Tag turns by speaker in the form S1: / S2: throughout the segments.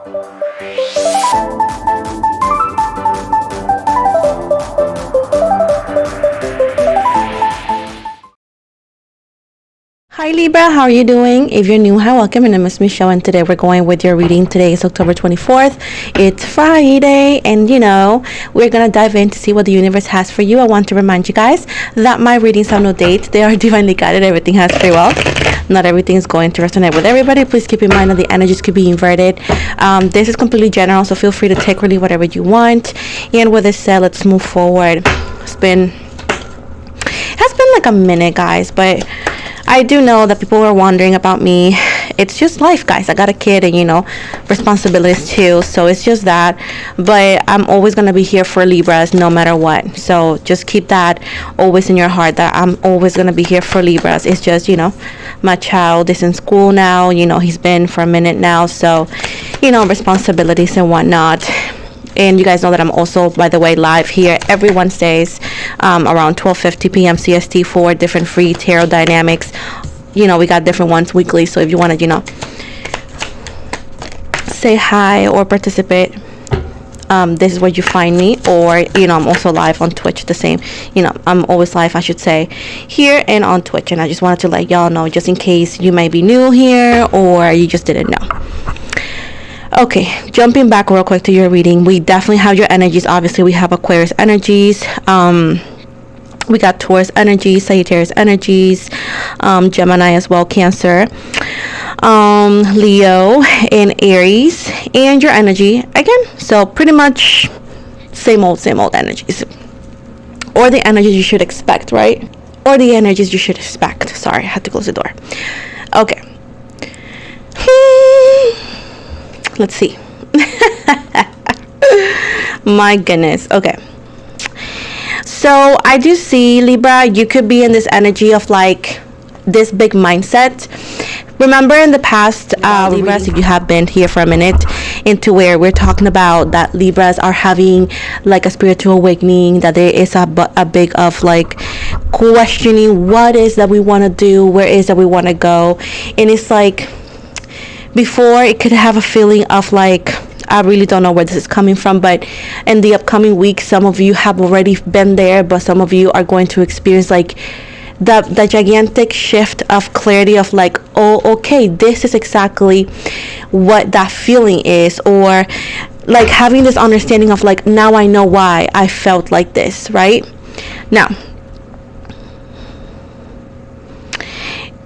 S1: Hi Libra, how are you doing? If you're new, hi, welcome. My name is Michelle and today we're going with your reading. Today is October 24th. It's Friday and we're going to dive in to see what the universe has for you. I want to remind you guys that my readings have no date. They are divinely guided. Everything has free will. Not everything is going to resonate with everybody. Please keep in mind that the energies could be inverted. This is completely general, so feel free to take really whatever you want. And with this said, let's move forward. It has been like a minute, guys, but I do know that people were wondering about me. It's just life, guys. I got a kid and, responsibilities too. So it's just that. But I'm always going to be here for Libras no matter what. So just keep that always in your heart that I'm always going to be here for Libras. It's just, my child is in school now. He's been for a minute now. So, responsibilities and whatnot. And you guys know that I'm also, by the way, live here every Wednesdays around 12:50 p.m. CST for different free tarot dynamics. We got different ones weekly. So if you want to, say hi or participate, this is where you find me. Or, I'm also live on Twitch, the same. I'm always live, I should say, here and on Twitch. And I just wanted to let y'all know, just in case you may be new here or you just didn't know. Okay, jumping back real quick to your reading, we definitely have your energies. Obviously, we have Aquarius energies. We got Taurus energies, Sagittarius energies, Gemini as well, Cancer, Leo, and Aries, and your energy again. So pretty much same old energies, or the energies you should expect, right? Or the energies you should expect. Sorry, I had to close the door. Okay. Let's see. My goodness. Okay. So I do see, Libra, you could be in this energy of like this big mindset. Remember in the past, Libras, if you have been here for a minute, into where we're talking about that Libras are having like a spiritual awakening, that there is a big of like questioning what is that we want to do, where is that we want to go. And it's like, before it could have a feeling of like, I really don't know where this is coming from, but in the upcoming weeks, some of you have already been there, but some of you are going to experience like the gigantic shift of clarity of like, oh, okay, this is exactly what that feeling is, or like having this understanding of like, now I know why I felt like this, right? Now,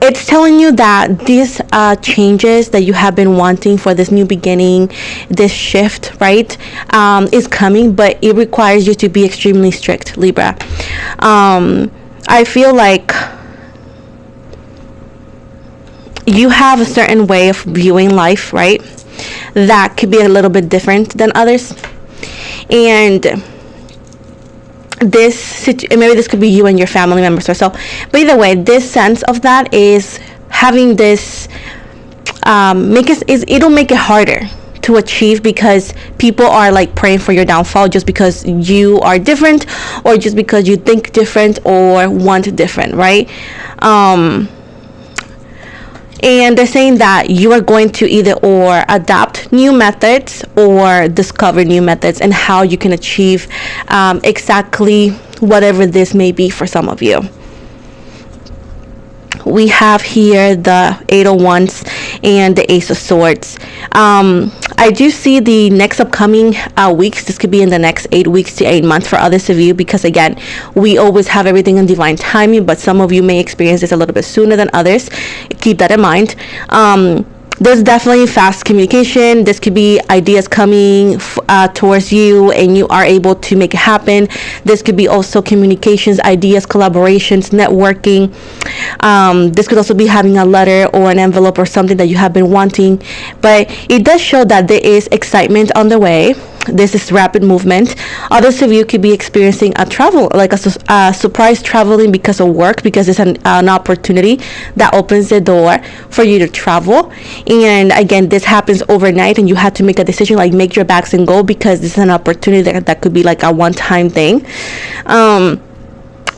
S1: it's telling you that these changes that you have been wanting for this new beginning, this shift, right, is coming, but it requires you to be extremely strict, Libra. I feel like you have a certain way of viewing life, right, that could be a little bit different than others. And maybe this could be you and your family members or so, but either way, this sense of that is having this it'll make it harder to achieve, because people are like praying for your downfall just because you are different, or just because you think different or want different, right? And they're saying that you are going to either or adopt new methods or discover new methods and how you can achieve exactly whatever this may be for some of you. We have here the Eight of Wands and the Ace of Swords. I do see the next upcoming weeks. This could be in the next 8 weeks to 8 months for others of you, because again, we always have everything in divine timing, but some of you may experience this a little bit sooner than others. Keep that in mind. There's definitely fast communication. This could be ideas coming towards you and you are able to make it happen. This could be also communications, ideas, collaborations, networking. This could also be having a letter or an envelope or something that you have been wanting. But it does show that there is excitement on the way. This is rapid movement. Others of you could be experiencing a travel, like a surprise traveling because of work, because it's an opportunity that opens the door for you to travel. And again, this happens overnight and you have to make a decision, like make your bags and go, because this is an opportunity that could be like a one-time thing.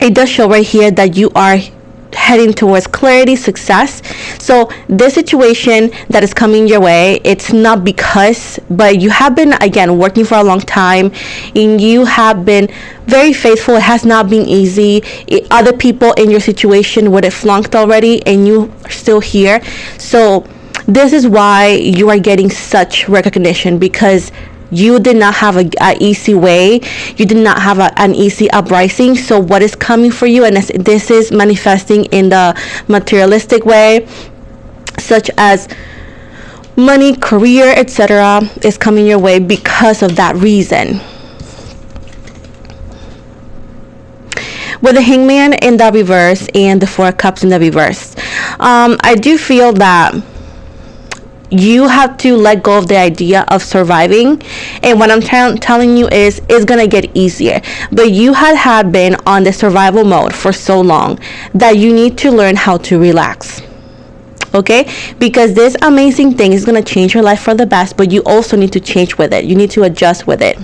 S1: It does show right here that you are heading towards clarity, success. So this situation that is coming your way, it's not because, but you have been, again, working for a long time, and you have been very faithful. It has not been easy. Other people in your situation would have flunked already, and you are still here. So this is why you are getting such recognition, because you did not have a easy way. You did not have an easy uprising. So what is coming for you, and this is manifesting in the materialistic way, such as money, career, etc., is coming your way because of that reason. With the Hangman in the reverse and the Four of Cups in the reverse, I do feel that you have to let go of the idea of surviving, and what I'm telling you is it's gonna get easier. But you had been on the survival mode for so long that you need to learn how to relax, okay? Because this amazing thing is gonna change your life for the best, but you also need to change with it. You need to adjust with it.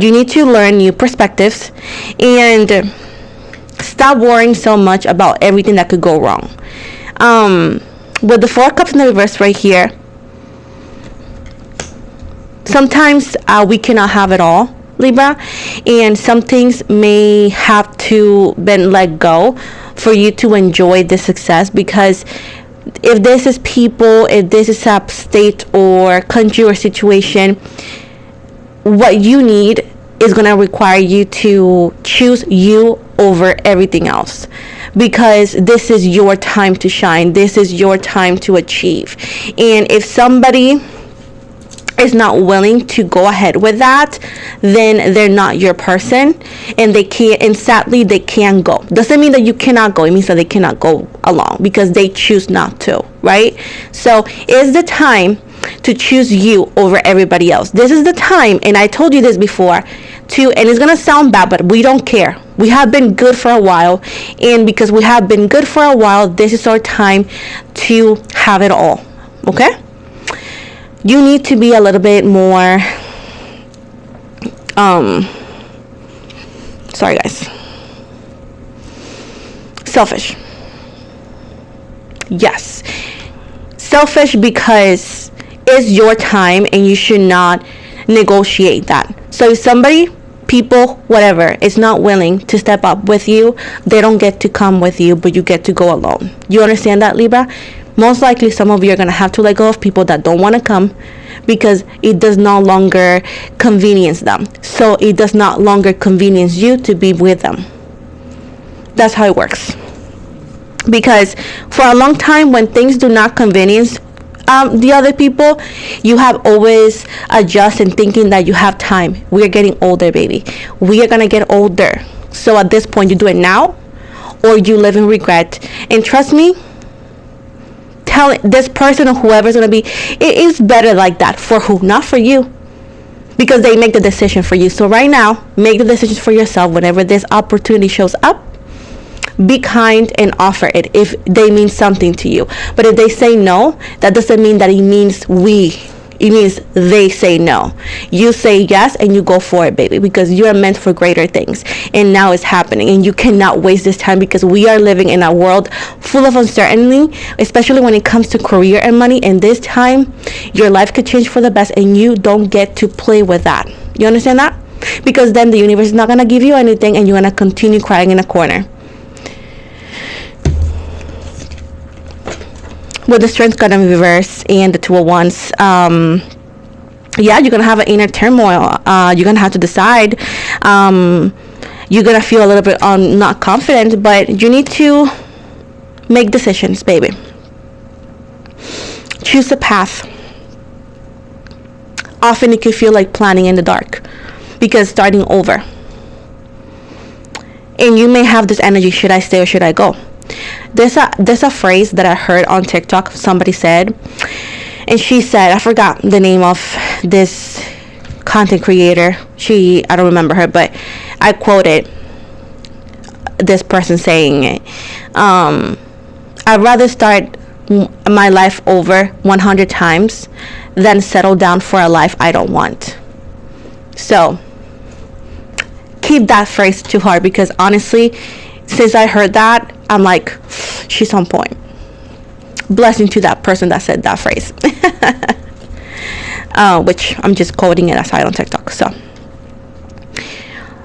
S1: You need to learn new perspectives and stop worrying so much about everything that could go wrong. With the Four Cups in the reverse right here, sometimes we cannot have it all, Libra, and some things may have to been let go for you to enjoy the success. Because if this is people, if this is a state or country or situation, what you need is going to require you to choose you over everything else, because this is your time to shine. This is your time to achieve. And if somebody is not willing to go ahead with that, then they're not your person, and they can't, and sadly they can't go. Doesn't mean that you cannot go. It means that they cannot go along because they choose not to, right? So it's the time to choose you over everybody else. This is the time, and I told you this before too, and it's gonna sound bad, but we don't care. We have been good for a while, and because we have been good for a while, this is our time to have it all, okay? You need to be a little bit more sorry guys, selfish. Yes, selfish, because it's your time and you should not negotiate that. So if somebody, people, whatever, is not willing to step up with you, they don't get to come with you, but you get to go alone. You understand that, Libra? Most likely some of you are going to have to let go of people that don't want to come because it does no longer convenience them. So it does not longer convenience you to be with them. That's how it works. Because for a long time, when things do not convenience the other people, you have always adjusted thinking that you have time. We are getting older, baby. We are gonna get older. So at this point, you do it now, or you live in regret. And trust me, tell this person or whoever's gonna be, it is better like that. For who? Not for you, because they make the decision for you. So right now, make the decisions for yourself. Whenever this opportunity shows up, be kind and offer it if they mean something to you. But if they say no, that doesn't mean that it means it means they say no. You say yes and you go for it, baby, because you are meant for greater things, and now it's happening, and you cannot waste this time, because we are living in a world full of uncertainty, especially when it comes to career and money. And this time your life could change for the best, and you don't get to play with that. You understand that? Because then the universe is not going to give you anything, and you're going to continue crying in a corner. With the Strength card in reverse and the Two of Wands, yeah, you're gonna have an inner turmoil. You're gonna have to decide. You're gonna feel a little bit not confident, but you need to make decisions, baby. Choose a path. Often it could feel like planning in the dark, because starting over. And you may have this energy: should I stay or should I go? There's a phrase that I heard on TikTok. Somebody said, and she said, I forgot the name of this content creator. I don't remember her, but I quoted this person saying it. I'd rather start my life over 100 times than settle down for a life I don't want. So keep that phrase to heart, because honestly, since I heard that, I'm like, she's on point. Blessing to that person that said that phrase. Which I'm just quoting it aside on TikTok. So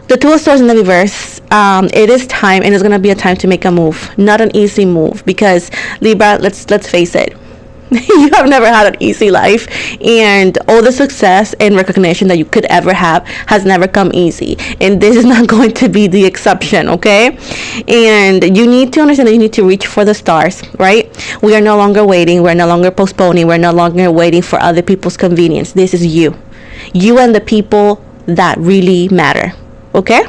S1: the Two of Swords in the reverse, it is time, and it's going to be a time to make a move. Not an easy move, because Libra, let's face it, you have never had an easy life, and all the success and recognition that you could ever have has never come easy, and this is not going to be the exception, okay? And you need to understand that you need to reach for the stars, right? We are no longer waiting, we're no longer postponing, we're no longer waiting for other people's convenience. This is you and the people that really matter, okay?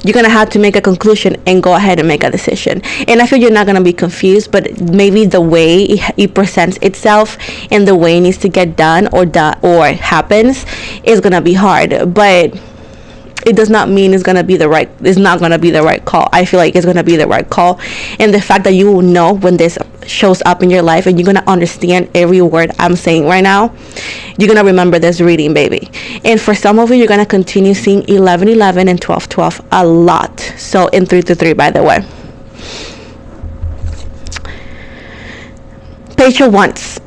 S1: You're gonna have to make a conclusion and go ahead and make a decision. And I feel you're not gonna be confused, but maybe the way it presents itself and the way it needs to get done or happens is gonna be hard, but it does not mean it's not gonna be the right call. I feel like it's gonna be the right call, and the fact that you will know when this shows up in your life, and you're gonna understand every word I'm saying right now, you're gonna remember this reading, baby. And for some of you, you're gonna continue seeing 11-11 and 12-12 a lot. So in 3-3, by the way. Page of Wands.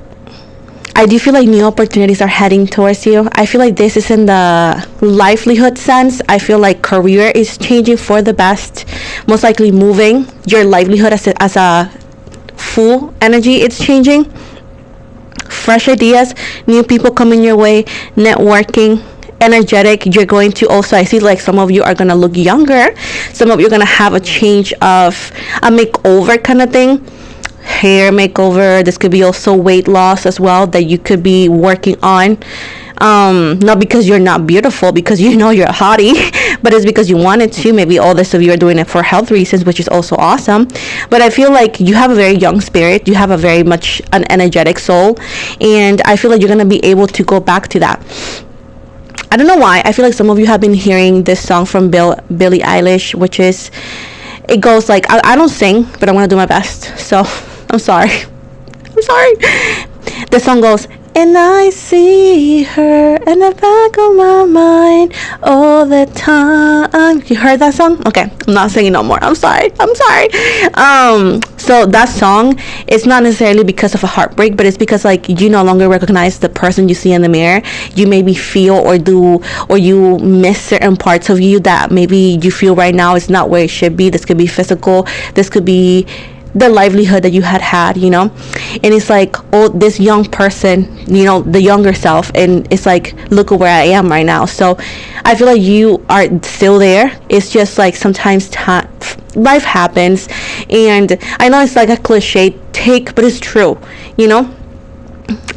S1: I do feel like new opportunities are heading towards you. I feel like this is in the livelihood sense. I feel like career is changing for the best. Most likely moving. Your livelihood as a full energy, it's changing. Fresh ideas, new people coming your way, networking, energetic. You're going to also, I see like some of you are going to look younger. Some of you are going to have a change of a makeover kind of thing. Hair makeover. This could be also weight loss as well that you could be working on. Not because you're not beautiful, because you know you're a hottie, but it's because you wanted to. Maybe all this of you are doing it for health reasons, which is also awesome. But I feel like you have a very young spirit. You have a very much an energetic soul, and I feel like you're gonna be able to go back to that. I don't know why. I feel like some of you have been hearing this song from Billie Eilish, which is, it goes like, I don't sing, but I'm gonna do my best. So I'm sorry. The song goes, and I see her in the back of my mind all the time. You heard that song? Okay, I'm not singing no more. I'm sorry. So that song, it's not necessarily because of a heartbreak, but it's because like you no longer recognize the person you see in the mirror. You maybe feel or you miss certain parts of you that maybe you feel right now is not where it should be. This could be physical. This could be the livelihood that you had, you know. And it's like, oh, this young person, you know, the younger self, and it's like, look at where I am right now. So I feel like you are still there. It's just like sometimes life happens, and I know it's like a cliche take, but it's true, you know.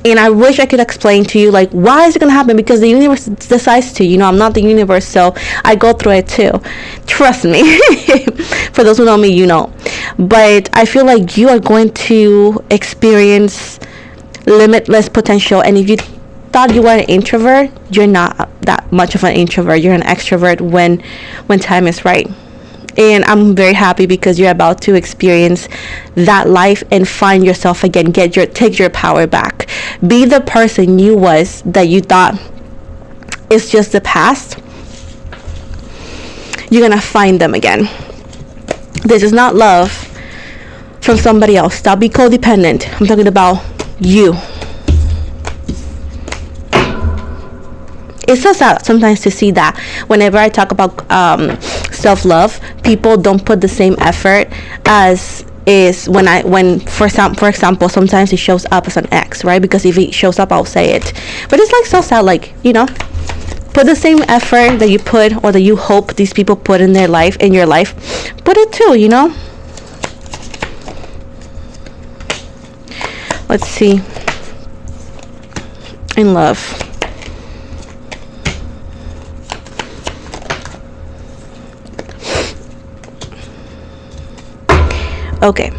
S1: And I wish I could explain to you like why is it gonna happen, because the universe decides to, you know. I'm not the universe, so I go through it too, trust me. For those who know me, you know. But I feel like you are going to experience limitless potential, and if you thought you were an introvert, you're not that much of an introvert. You're an extrovert when time is right. And I'm very happy because you're about to experience that life and find yourself again. Take your power back. Be the person you was that you thought is just the past. You're gonna find them again. This is not love from somebody else. Stop being codependent. I'm talking about you. It's so sad sometimes to see that whenever I talk about self-love, people don't put the same effort as is when for example, sometimes it shows up as an ex, right? Because if it shows up, I'll say it. But it's like so sad, like, you know, put the same effort that you put or that you hope these people put in your life, put it too, you know. Let's see. In love. Okay,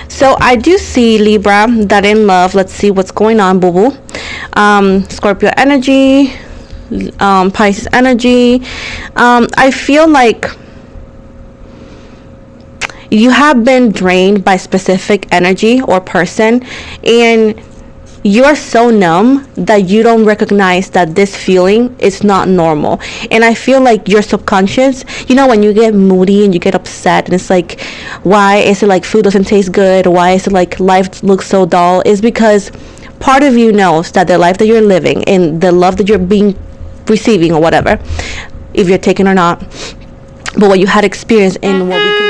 S1: so I do see, Libra, that in love, let's see what's going on, boo-boo. Scorpio energy, Pisces energy. I feel like you have been drained by specific energy or person, and you're so numb that you don't recognize that this feeling is not normal. And I feel like your subconscious, when you get moody and you get upset and it's like, why is it like food doesn't taste good? Why is it like life looks so dull? Is because part of you knows that the life that you're living and the love that you're receiving or whatever, if you're taken or not, but what you had experienced in what we